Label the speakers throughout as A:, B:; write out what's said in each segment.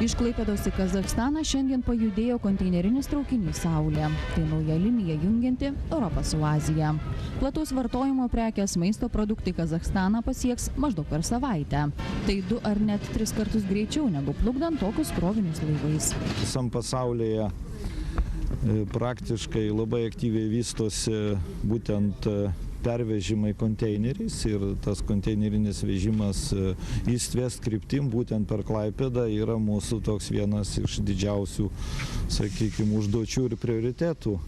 A: Iš Klaipėdos į Kazachstaną šiandien pajudėjo konteinerinis traukinys Saulė. Tai nauja linija jungianti Europą su Azija. Plataus vartojimo prekės maisto produktai Kazachstaną pasieks maždaug per savaitę. Tai 2 ar net 3 kartus greičiau negu plukdant tokius krovinius laivais.
B: Visam pasaulyje praktiškai labai aktyviai vystosi būtent pervežimai konteineriais ir tas konteinerinis vežimas įstvest kryptim būtent per Klaipėdą yra mūsų toks vienas iš didžiausių, sakykime, užduočių ir prioritetų.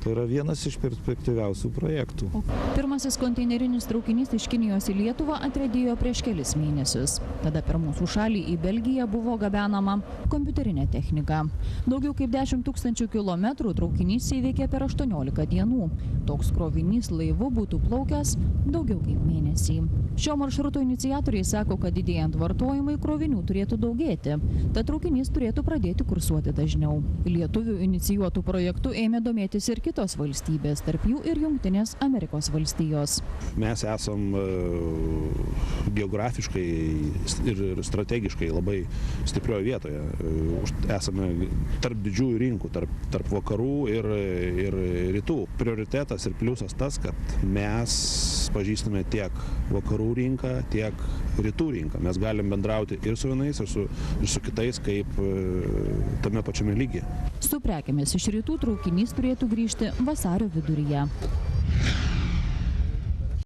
B: Tai yra vienas iš perspektyviausių projektų.
A: Pirmasis konteinerinis traukinys iš Kinijos į Lietuvą atriedėjo prieš kelis mėnesius. Tada per mūsų šalį į Belgiją buvo gabenama kompiuterinė technika. Daugiau kaip 10 000 kilometrų traukinys įveikė per 18 dienų. Toks krovinys laivu būtų plaukęs daugiau kaip mėnesį. Šio maršruto iniciatoriai sako, kad didėjant vartojimui krovinių turėtų daugėti. Tad traukinys turėtų pradėti kursuoti dažniau. Lietuvių inicijuotų projektų ėmė domėtis ir kitos valstybės, tarp jų ir Jungtinės Amerikos valstijos.
C: Mes esam geografiškai ir strategiškai labai stiprioje vietoje. Esame tarp didžiųjų rinkų, tarp vakarų ir rytų. Prioritetas ir pliusas tas, kad mes pažįstame tiek vakarų rinką, tiek rytų rinką. Mes galim bendrauti ir su vienais, ir su kitais, kaip tame pačiame lygyje.
A: Su prekėmis iš rytų traukinys turėtų grįžti vasario viduryje.